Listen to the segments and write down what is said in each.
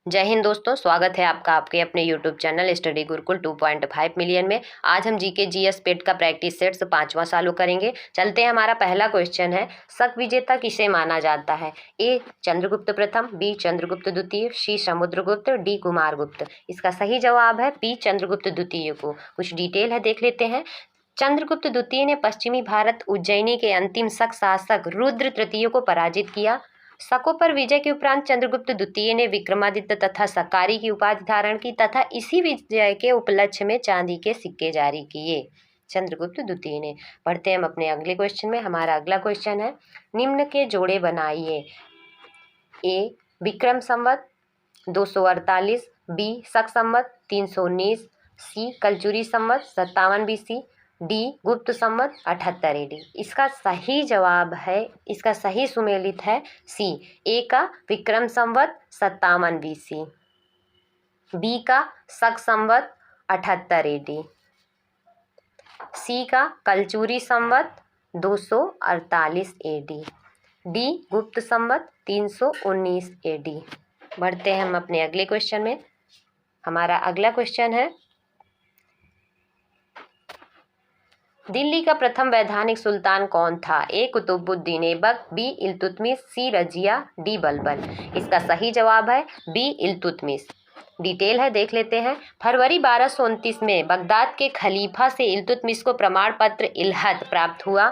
जय हिंद दोस्तों, स्वागत है आपका आपके अपने YouTube channel study Gurukul 2.5 million में। आज हम जीके जीएस पेट का प्रैक्टिस सेट्स 5वां चालू करेंगे। चलते हैं, हमारा पहला क्वेश्चन है, शक विजेता किसे माना जाता है? ए चंद्रगुप्त प्रथम, बी चंद्रगुप्त द्वितीय, सी समुद्रगुप्त, डी कुमारगुप्त। इसका सही जवाब है बी चंद्रगुप्त द्वितीय को। कुछ डिटेल है, देख लेते हैं। चंद्रगुप्त द्वितीय ने पश्चिमी भारत उज्जैनी के अंतिम शक शासक रुद्र तृतीय को पराजित किया। शकों पर विजय के उपरांत चंद्रगुप्त द्वितीय ने विक्रमादित्य तथा सकारी की उपाधि धारण की तथा इसी विजय के उपलक्ष्य में चांदी के सिक्के जारी किए चंद्रगुप्त द्वितीय ने। पढ़ते हैं हम अपने अगले क्वेश्चन में। हमारा अगला क्वेश्चन है, निम्न के जोड़े बनाइए। ए विक्रम संवत 248, बी शक संवत 319, सी कलचुरी संवत 57 BC, डी गुप्त संवत 78 AD। इसका सही जवाब है, इसका सही सुमेलित है सी, ए का विक्रम संवत 57 BC, बी का शक संवत 78 AD, सी का कलचुरी संवत 248 AD, डी गुप्त संवत 319 AD। बढ़ते हैं हम अपने अगले क्वेश्चन में। हमारा अगला क्वेश्चन है, दिल्ली का प्रथम वैधानिक सुल्तान कौन था? ए कुतुबुद्दीन ऐबक, बी इल्तुतमिश, सी रजिया, डी बलबन। इसका सही जवाब है बी इल्तुतमिश। डिटेल है, देख लेते हैं। फरवरी 1229 में बगदाद के खलीफा से इल्तुतमिश को प्रमाण पत्र इल्हद प्राप्त हुआ।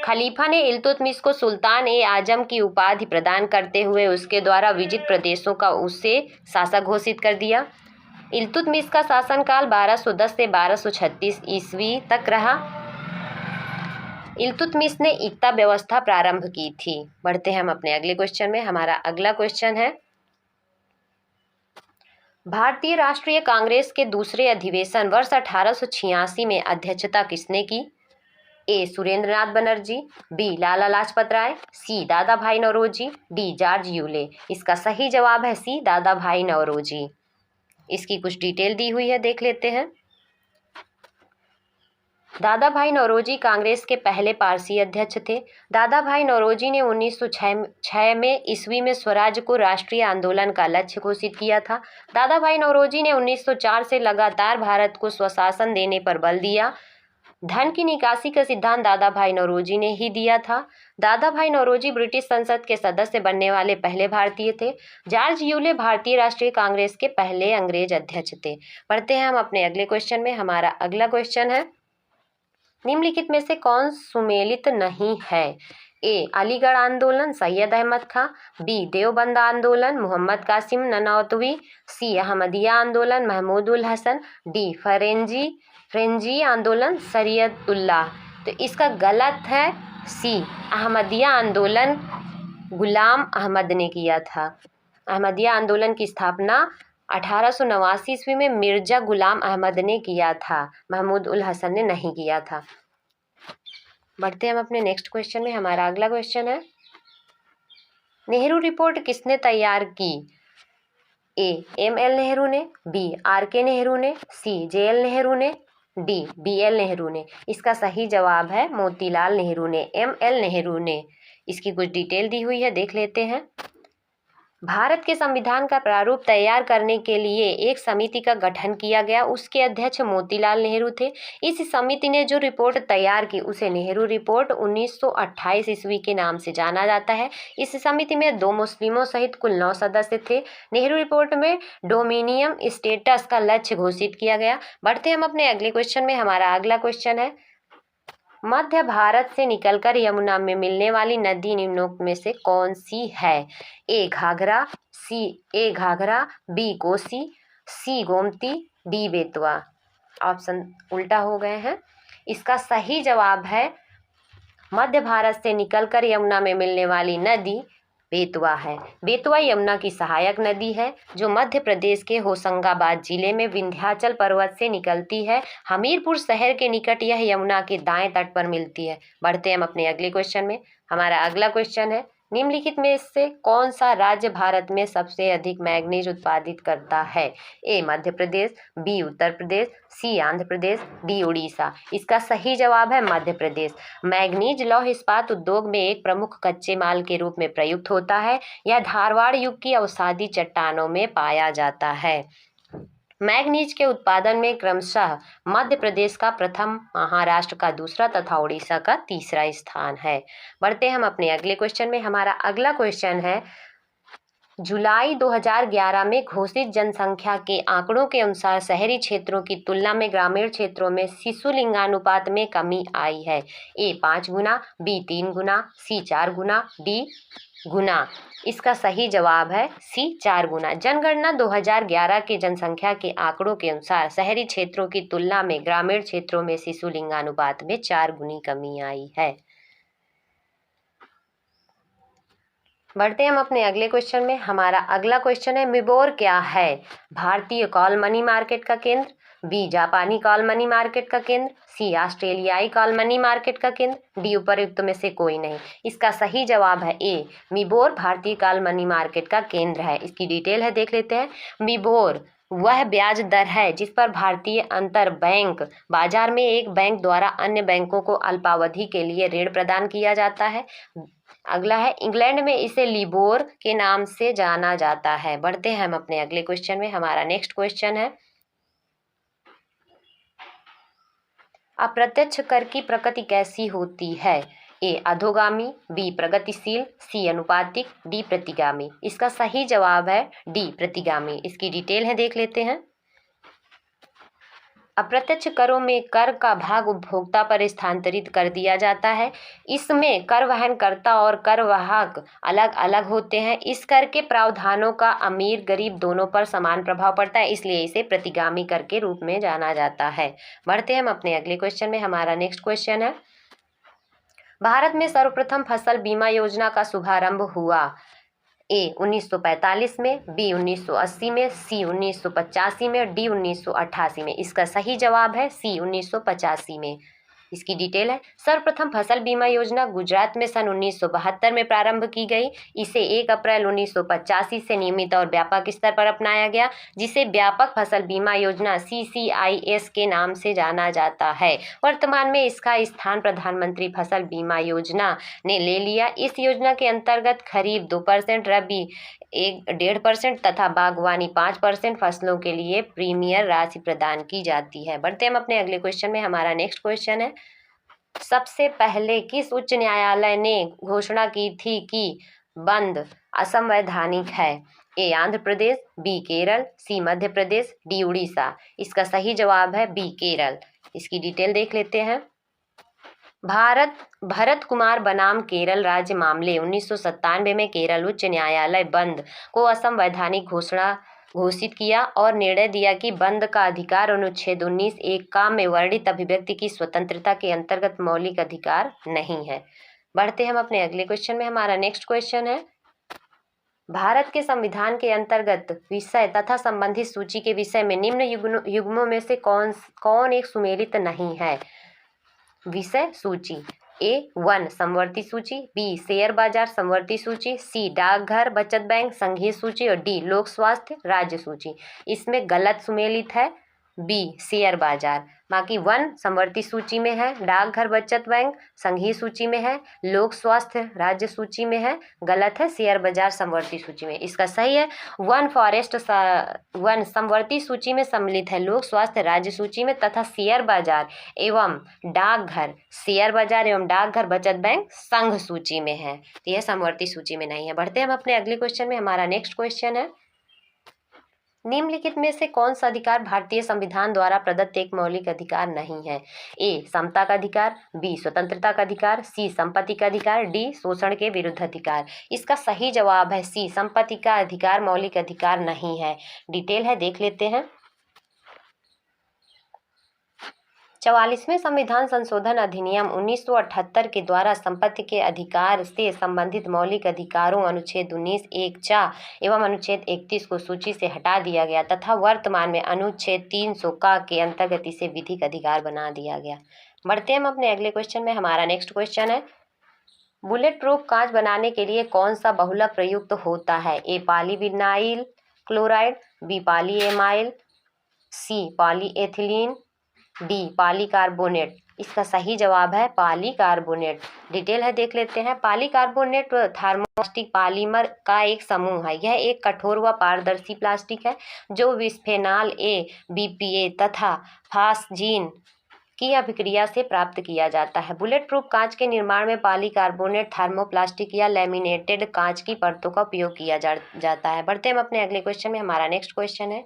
खलीफा ने इल्तुतमिश को सुल्तान ए आजम की उपाधि प्रदान करते हुए उसके द्वारा विजित प्रदेशों का उसे शासक घोषित कर दिया। इल्तुतमिश का शासनकाल 1210 से 1236 ईस्वी तक रहा। इल्तुतमिश ने इक्ता व्यवस्था प्रारंभ की थी। बढ़ते हैं हम अपने अगले क्वेश्चन में। हमारा अगला क्वेश्चन है, भारतीय राष्ट्रीय कांग्रेस के दूसरे अधिवेशन वर्ष 1886 में अध्यक्षता किसने की? ए सुरेंद्रनाथ बनर्जी, बी लाला लाजपत राय, सी दादा भाई नौरोजी, डी जॉर्ज यूले। इसका सही जवाब है सी दादा भाई नौरोजी। इसकी कुछ डिटेल दी हुई है, देख लेते हैं। दादा भाई नौरोजी कांग्रेस के पहले पारसी अध्यक्ष थे। दादा भाई नौरोजी ने 1906 में ईस्वी में स्वराज को राष्ट्रीय आंदोलन का लक्ष्य घोषित किया था। दादा भाई नौरोजी ने 1904 से लगातार भारत को स्वशासन देने पर बल दिया। धन की निकासी का सिद्धांत दादा भाई नौरोजी ने ही दिया था। दादा भाई नौरोजी ब्रिटिश संसद के सदस्य बनने वाले पहले भारतीय थे। जॉर्ज यूले भारतीय राष्ट्रीय कांग्रेस के पहले अंग्रेज अध्यक्ष थे। पढ़ते हैं हम अपने अगले क्वेश्चन में। हमारा अगला क्वेश्चन है, निम्नलिखित में से कौन सुमेलित नहीं है? ए अलीगढ़ आंदोलन सैयद अहमद खां, बी देवबंद आंदोलन मोहम्मद कासिम ननौतवी, सी अहमदिया आंदोलन महमूद उल हसन, डी फ्रेंजी आंदोलन शरीयतुल्लाह। तो इसका गलत है सी, अहमदिया आंदोलन गुलाम अहमद ने किया था। अहमदिया आंदोलन की स्थापना 1889 ईस्वी में मिर्जा गुलाम अहमद ने किया था, महमूद उल हसन ने नहीं किया था। बढ़ते हैं हम अपने नेक्स्ट क्वेश्चन में। हमारा अगला क्वेश्चन है, नेहरू रिपोर्ट किसने तैयार की? ए ML नेहरू ने, बी RK नेहरू ने, सी JL नेहरू ने, डी BL नेहरू ने। इसका सही जवाब है मोतीलाल नेहरू ने, ML नेहरू ने। इसकी कुछ डिटेल दी हुई है, देख लेते हैं। भारत के संविधान का प्रारूप तैयार करने के लिए एक समिति का गठन किया गया। उसके अध्यक्ष मोतीलाल नेहरू थे। इस समिति ने जो रिपोर्ट तैयार की उसे नेहरू रिपोर्ट 1928 ईस्वी के नाम से जाना जाता है। इस समिति में 2 मुस्लिमों सहित कुल 9 सदस्य थे। नेहरू रिपोर्ट में डोमिनियन स्टेटस का लक्ष्य घोषित किया गया। बढ़ते हम अपने अगले क्वेश्चन में। हमारा अगला क्वेश्चन है, मध्य भारत से निकलकर यमुना में मिलने वाली नदी निम्नों में से कौन सी है? ए घाघरा, बी कोसी, सी गोमती, डी बेतवा। ऑप्शन उल्टा हो गए हैं। इसका सही जवाब है मध्य भारत से निकलकर यमुना में मिलने वाली नदी बेतवा है। बेतवा यमुना की सहायक नदी है जो मध्य प्रदेश के होशंगाबाद जिले में विंध्याचल पर्वत से निकलती है। हमीरपुर शहर के निकट यह यमुना के दाएं तट पर मिलती है। बढ़ते हैं हम अपने अगले क्वेश्चन में। हमारा अगला क्वेश्चन है, निम्नलिखित में से कौन सा राज्य भारत में सबसे अधिक मैग्नीज उत्पादित करता है? ए मध्य प्रदेश, बी उत्तर प्रदेश, सी आंध्र प्रदेश, डी उड़ीसा। इसका सही जवाब है मध्य प्रदेश। मैग्नीज लौह इस्पात उद्योग में एक प्रमुख कच्चे माल के रूप में प्रयुक्त होता है। यह धारवाड़ युग की अवसादी चट्टानों में पाया जाता है। मैग्नीज के उत्पादन में क्रमशः मध्य प्रदेश का प्रथम, महाराष्ट्र का दूसरा तथा उड़ीसा का तीसरा स्थान है। बढ़ते हम अपने अगले क्वेश्चन में। हमारा अगला क्वेश्चन है, जुलाई 2011 में घोषित जनसंख्या के आंकड़ों के अनुसार शहरी क्षेत्रों की तुलना में ग्रामीण क्षेत्रों में शिशु लिंगानुपात में कमी आई है। ए 5 गुना, बी 3 गुना, सी 4 गुना, डी गुना। इसका सही जवाब है सी 4 गुना। जनगणना 2011 के जनसंख्या के आंकड़ों के अनुसार शहरी क्षेत्रों की तुलना में ग्रामीण क्षेत्रों में शिशु लिंगानुपात में 4 गुनी कमी आई है। बढ़ते हम अपने अगले क्वेश्चन में। हमारा अगला क्वेश्चन है, मिबोर क्या है? भारतीय कॉल मनी मार्केट का केंद्र, बी जापानी कॉल मनी मार्केट का केंद्र, सी ऑस्ट्रेलियाई कॉल मनी मार्केट का केंद्र, डी उपरोक्त में से कोई नहीं। इसका सही जवाब है ए मिबोर भारतीय कॉल मनी मार्केट का केंद्र है। इसकी डिटेल है, देख लेते हैं। मिबोर वह ब्याज दर है जिस पर भारतीय अंतर बैंक बाजार में एक बैंक द्वारा अन्य बैंकों को अल्पावधि के लिए ऋण प्रदान किया जाता है। अगला है, इंग्लैंड में इसे लिबोर के नाम से जाना जाता है। बढ़ते हैं हम अपने अगले क्वेश्चन में। हमारा नेक्स्ट क्वेश्चन है, अप्रत्यक्ष कर की प्रकृति कैसी होती है? ए अधोगामी, बी प्रगतिशील, सी अनुपातिक, डी प्रतिगामी। इसका सही जवाब है डी प्रतिगामी। इसकी डिटेल है, देख लेते हैं। अप्रत्यक्ष करों में कर का भाग उपभोक्ता पर स्थानांतरित कर दिया जाता है। इसमें कर वहनकर्ता और कर वाहक अलग अलग होते हैं। इस कर के प्रावधानों का अमीर गरीब दोनों पर समान प्रभाव पड़ता है, इसलिए इसे प्रतिगामी कर के रूप में जाना जाता है। बढ़ते हम अपने अगले क्वेश्चन में। हमारा नेक्स्ट क्वेश्चन है, भारत में सर्वप्रथम फसल बीमा योजना का शुभारंभ हुआ। ए 1945 में, बी 1980 में, सी 1985 में, डी 1988 में। इसका सही जवाब है सी 1985 में। इसकी डिटेल है, सर्वप्रथम फसल बीमा योजना गुजरात में सन 1972 में प्रारंभ की गई। इसे 1 अप्रैल 1985 से नियमित और व्यापक स्तर पर अपनाया गया, जिसे व्यापक फसल बीमा योजना CCIS के नाम से जाना जाता है। वर्तमान में इसका स्थान प्रधानमंत्री फसल बीमा योजना ने ले लिया। इस योजना के अंतर्गत खरीफ 2%, रबी 1.5% तथा बागवानी 5% फसलों के लिए प्रीमियर राशि प्रदान की जाती है। बढ़ते हम अपने अगले क्वेश्चन में। हमारा नेक्स्ट क्वेश्चन है, सबसे पहले किस उच्च न्यायालय ने घोषणा की थी कि बंद असंवैधानिक है? ए आंध्र प्रदेश, बी केरल, सी मध्य प्रदेश, डी उड़ीसा। इसका सही जवाब है बी केरल। इसकी डिटेल देख लेते हैं। भरत कुमार बनाम केरल राज्य मामले 1997 में केरल उच्च न्यायालय बंद को असंवैधानिक घोषित किया और निर्णय दिया कि बंद का अधिकार अनुच्छेद 19(1) का में वर्णित अभिव्यक्ति की स्वतंत्रता के अंतर्गत मौलिक अधिकार नहीं है। बढ़ते हम अपने अगले क्वेश्चन में। हमारा नेक्स्ट क्वेश्चन है, भारत के संविधान के अंतर्गत विषय तथा संबंधित सूची के विषय में निम्न युग्मों में से कौन एक सुमेलित नहीं है? विषय सूची, A1 समवर्ती सूची, बी शेयर बाजार समवर्ती सूची, सी डाकघर बचत बैंक संघीय सूची और डी लोक स्वास्थ्य राज्य सूची। इसमें गलत सुमेलित है बी शेयर बाजार। बाकी 1 समवर्ती सूची में है, डाकघर बचत बैंक संघीय सूची में है, लोक स्वास्थ्य राज्य सूची में है, गलत है शेयर बाजार समवर्ती सूची में। इसका सही है 1 समवर्ती सूची में सम्मिलित है, लोक स्वास्थ्य राज्य सूची में तथा शेयर बाजार एवं डाकघर शेयर बाजार एवं डाकघर बचत बैंक संघ सूची में है। तो यह समवर्ती सूची में नहीं है। बढ़ते हम अपने अगले क्वेश्चन में। हमारा नेक्स्ट क्वेश्चन है, निम्नलिखित में से कौन सा अधिकार भारतीय संविधान द्वारा प्रदत्त एक मौलिक अधिकार नहीं है? ए समता का अधिकार, बी स्वतंत्रता का अधिकार, सी संपत्ति का अधिकार, डी शोषण के विरुद्ध अधिकार। इसका सही जवाब है सी संपत्ति का अधिकार मौलिक अधिकार नहीं है। डिटेल है, देख लेते हैं। 44वें संविधान संशोधन अधिनियम 1978 के द्वारा संपत्ति के अधिकार से संबंधित मौलिक अधिकारों अनुच्छेद 19(1)(4) एवं अनुच्छेद 31 को सूची से हटा दिया गया तथा वर्तमान में अनुच्छेद 300 का के अंतर्गत इसे विधिक अधिकार बना दिया गया। बढ़ते हम अपने अगले क्वेश्चन में। हमारा नेक्स्ट क्वेश्चन है, बुलेट प्रूफ कांच बनाने के लिए कौन सा बहुलक प्रयुक्त होता है? ए पॉलीविनाइल क्लोराइड, बी पॉलीएमाइल, सी पॉलीएथिलीन, डी पॉलीकार्बोनेट। इसका सही जवाब है पॉलीकार्बोनेट। डिटेल है देख लेते हैं। पॉलीकार्बोनेट थर्मोप्लास्टिक पॉलीमर का एक समूह है। यह एक कठोर व पारदर्शी प्लास्टिक है जो बिस्फेनॉल ए, बीपीए तथा फास्जीन की अभिक्रिया से प्राप्त किया जाता है। बुलेट प्रूफ कांच के निर्माण में पॉलीकार्बोनेट थर्मोप्लास्टिक या लैमिनेटेड कांच की परतों का उपयोग किया जाता है। बढ़ते हैं हम अपने अगले क्वेश्चन में। हमारा नेक्स्ट क्वेश्चन है,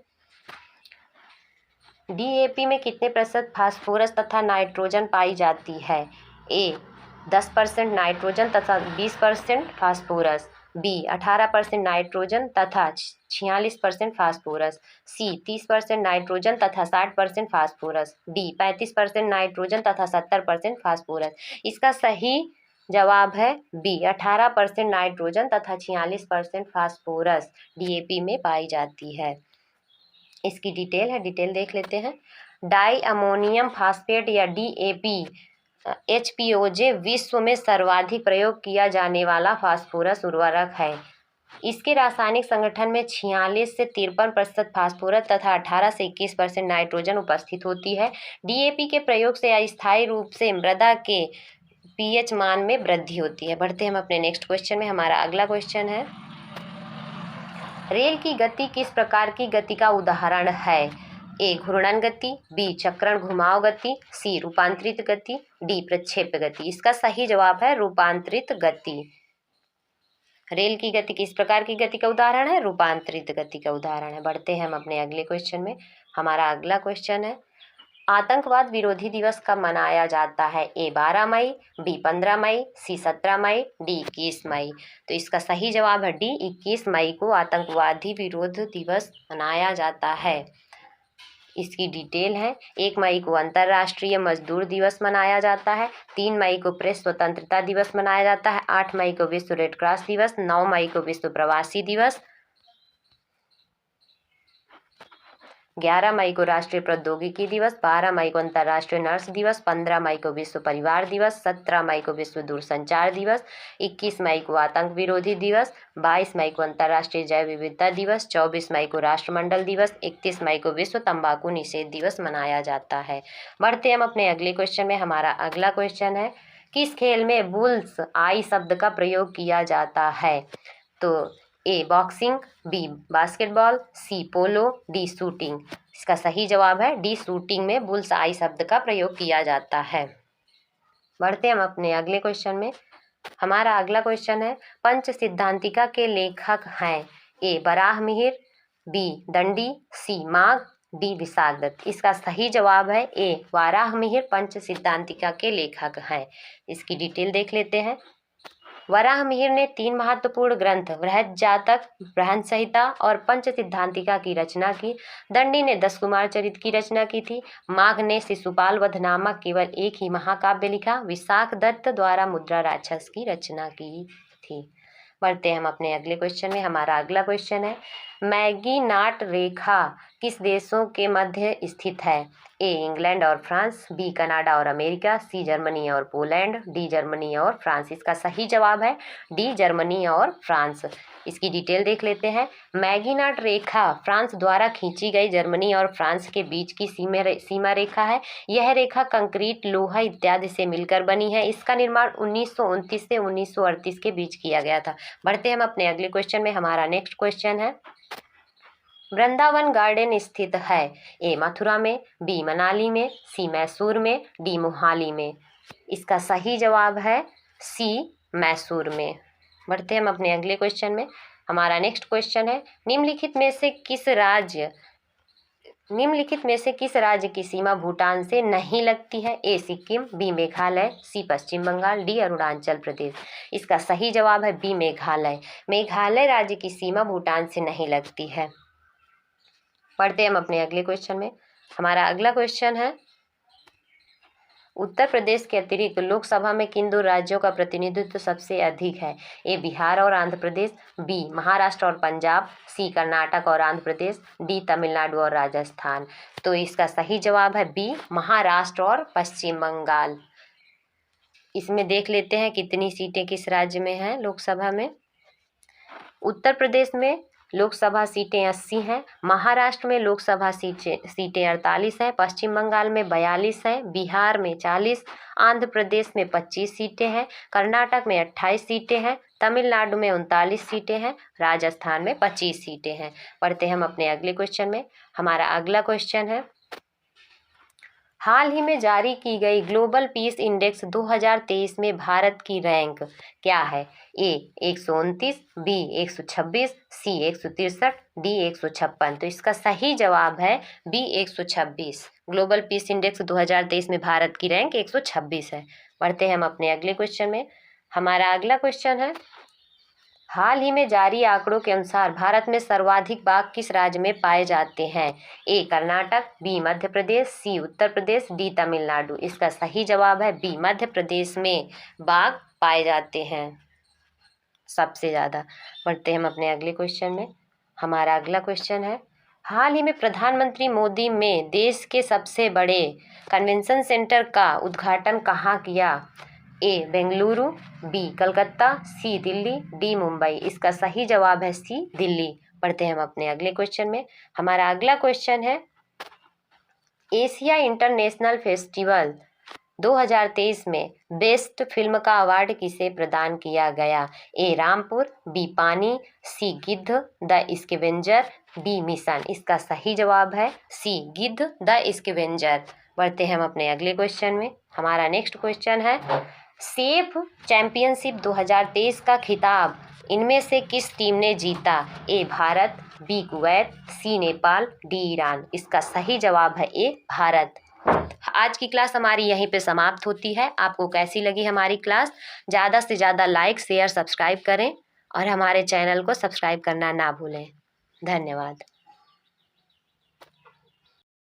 डीएपी में कितने प्रतिशत फास्फोरस तथा नाइट्रोजन पाई जाती है? ए 10% नाइट्रोजन तथा 20% फास्फोरस, बी 18% नाइट्रोजन तथा 46% फास्फोरस, सी 30% नाइट्रोजन तथा 60% फास्फोरस, डी 35% नाइट्रोजन तथा 70% फास्फोरस। इसका सही जवाब है बी 18% नाइट्रोजन तथा 46% फास्फोरस डीएपी में पाई जाती है। इसकी डिटेल है, डिटेल देख लेते हैं। डाई अमोनियम फास्फेट या डीएपी एचपीओजे विश्व में सर्वाधिक प्रयोग किया जाने वाला फास्फोरस उर्वरक है। इसके रासायनिक संगठन में 46 से 53% फास्फोरस तथा 18 से 21% नाइट्रोजन उपस्थित होती है। डीएपी के प्रयोग से अस्थायी रूप से मृदा के पीएच मान में वृद्धि होती है। बढ़ते हैं हम अपने नेक्स्ट क्वेश्चन में। हमारा अगला क्वेश्चन है, रेल की गति किस प्रकार की गति का उदाहरण है? ए घूर्णन गति, बी चक्रण घुमाव गति, सी रूपांतरित गति, डी प्रक्षेप गति। इसका सही जवाब है रूपांतरित गति। रेल की गति किस प्रकार की गति का उदाहरण है? रूपांतरित गति का उदाहरण है। बढ़ते हैं हम अपने अगले क्वेश्चन में। हमारा अगला क्वेश्चन है, आतंकवाद विरोधी दिवस कब मनाया जाता है? ए 12 मई, बी 15 मई, सी 17 मई, डी 21 मई। तो इसका सही जवाब है डी 21 मई को आतंकवादी विरोध दिवस मनाया जाता है। इसकी डिटेल है, 1 मई को अंतर्राष्ट्रीय मजदूर दिवस मनाया जाता है, 3 मई को प्रेस स्वतंत्रता दिवस मनाया जाता है, 8 मई को विश्व रेड क्रॉस दिवस, 9 मई को विश्व प्रवासी दिवस, 11 मई को राष्ट्रीय प्रौद्योगिकी दिवस, 12 मई को अंतर्राष्ट्रीय नर्स दिवस, 15 मई को विश्व परिवार दिवस, 17 मई को विश्व दूरसंचार दिवस, 21 मई को आतंक विरोधी दिवस, 22 मई को अंतर्राष्ट्रीय जैव विविधता दिवस, 24 मई को राष्ट्रमंडल दिवस, 31 मई को विश्व तंबाकू निषेध दिवस मनाया जाता है। बढ़ते हम अपने अगले क्वेश्चन में। हमारा अगला क्वेश्चन है, किस खेल में बुल्स आई शब्द का प्रयोग किया जाता है? तो ए बॉक्सिंग, बी बास्केटबॉल, सी पोलो, डी शूटिंग। इसका सही जवाब है डी शूटिंग में बुल्स आई शब्द का प्रयोग किया जाता है। बढ़ते हम अपने अगले क्वेश्चन में। हमारा अगला क्वेश्चन है, पंच सिद्धांतिका के लेखक हैं? ए बराहमिहिर, बी दंडी, सी माघ, डी विशाखदत्त। इसका सही जवाब है ए वराहमिहिर पंच सिद्धांतिका के लेखक हैं। इसकी डिटेल देख लेते हैं। वराहमिहिर ने 3 महत्वपूर्ण ग्रंथ बृहज्जातक, बृहन संहिता और पंच सिद्धांतिका की रचना की। दंडी ने 10 कुमार चरित की रचना की थी। माघ ने शिशुपाल वध नामक केवल एक ही महाकाव्य लिखा। विशाखदत्त द्वारा मुद्रा राक्षस की रचना की थी। बढ़ते हैं हम अपने अगले क्वेश्चन में। हमारा अगला क्वेश्चन है, मैगीनाट रेखा किस देशों के मध्य स्थित है? ए इंग्लैंड और फ्रांस, बी कनाडा और अमेरिका, सी जर्मनी और पोलैंड, डी जर्मनी और फ्रांस। इसका सही जवाब है डी जर्मनी और फ्रांस। इसकी डिटेल देख लेते हैं। मैगीनाट रेखा फ्रांस द्वारा खींची गई जर्मनी और फ्रांस के बीच की सीमा रेखा है। यह रेखा कंक्रीट, लोहा इत्यादि से मिलकर बनी है। इसका निर्माण 1929 से 1938 के बीच किया गया था। बढ़ते हैं हम अपने अगले क्वेश्चन में। हमारा नेक्स्ट क्वेश्चन है, वृंदावन गार्डन स्थित है? ए मथुरा में, बी मनाली में, सी मैसूर में, डी मोहाली में। इसका सही जवाब है सी मैसूर में। बढ़ते हम अपने अगले क्वेश्चन में। हमारा नेक्स्ट क्वेश्चन है, निम्नलिखित में से किस राज्य की सीमा भूटान से नहीं लगती है? ए सिक्किम, बी मेघालय, सी पश्चिम बंगाल, डी अरुणाचल प्रदेश। इसका सही जवाब है बी मेघालय। मेघालय राज्य की सीमा भूटान से नहीं लगती है। पढ़ते हम अपने अगले क्वेश्चन में। हमारा अगला क्वेश्चन है, उत्तर प्रदेश के अतिरिक्त लोकसभा में किन 2 राज्यों का प्रतिनिधित्व सबसे अधिक है? ए बिहार और आंध्र प्रदेश, बी महाराष्ट्र और पंजाब, सी कर्नाटक और आंध्र प्रदेश, डी तमिलनाडु और राजस्थान। तो इसका सही जवाब है बी महाराष्ट्र और पश्चिम बंगाल। इसमें देख लेते हैं कितनी सीटें किस राज्य में हैं लोकसभा में। उत्तर प्रदेश में लोकसभा सीटें 80 हैं, महाराष्ट्र में लोकसभा सीटें 48 हैं, पश्चिम बंगाल में 42 हैं, बिहार में 40, आंध्र प्रदेश में 25 सीटें हैं, कर्नाटक में 28 सीटें हैं, तमिलनाडु में 39 सीटें हैं, राजस्थान में 25 सीटें हैं। पढ़ते हैं हम अपने अगले क्वेश्चन में। हमारा अगला क्वेश्चन है, हाल ही में जारी की गई ग्लोबल पीस इंडेक्स 2023 में भारत की रैंक क्या है? ए 129, बी 126, सी 163, डी 156। तो इसका सही जवाब है बी 126। ग्लोबल पीस इंडेक्स 2023 में भारत की रैंक 126 है। पढ़ते हैं हम अपने अगले क्वेश्चन में। हमारा अगला क्वेश्चन है, हाल ही में जारी आंकड़ों के अनुसार भारत में सर्वाधिक बाघ किस राज्य में पाए जाते हैं? ए कर्नाटक, बी मध्य प्रदेश, सी उत्तर प्रदेश, डी तमिलनाडु। इसका सही जवाब है बी मध्य प्रदेश में बाघ पाए जाते हैं सबसे ज़्यादा। पढ़ते हैं हम अपने अगले क्वेश्चन में। हमारा अगला क्वेश्चन है, हाल ही में प्रधानमंत्री मोदी में देश के सबसे बड़े कन्वेंशन सेंटर का उद्घाटन कहाँ किया? ए बेंगलुरु, बी कलकत्ता, सी दिल्ली, डी मुंबई। इसका सही जवाब है सी दिल्ली। पढ़ते हैं हम अपने अगले क्वेश्चन में। हमारा अगला क्वेश्चन है, एशिया इंटरनेशनल फेस्टिवल 2023 में बेस्ट फिल्म का अवार्ड किसे प्रदान किया गया? ए रामपुर, बी पानी, सी गिद्ध द स्कैवेंजर, डी मिशन। इसका सही जवाब है सी गिद्ध द स्कैवेंजर। बढ़ते हैं हम अपने अगले क्वेश्चन में। हमारा नेक्स्ट क्वेश्चन है, सेफ चैंपियनशिप 2023 का खिताब इनमें से किस टीम ने जीता? ए भारत, बी कुवैत, सी नेपाल, डी ईरान। इसका सही जवाब है ए भारत। आज की क्लास हमारी यहीं पे समाप्त होती है। आपको कैसी लगी हमारी क्लास? ज़्यादा से ज़्यादा लाइक, शेयर, सब्सक्राइब करें और हमारे चैनल को सब्सक्राइब करना ना भूलें। धन्यवाद।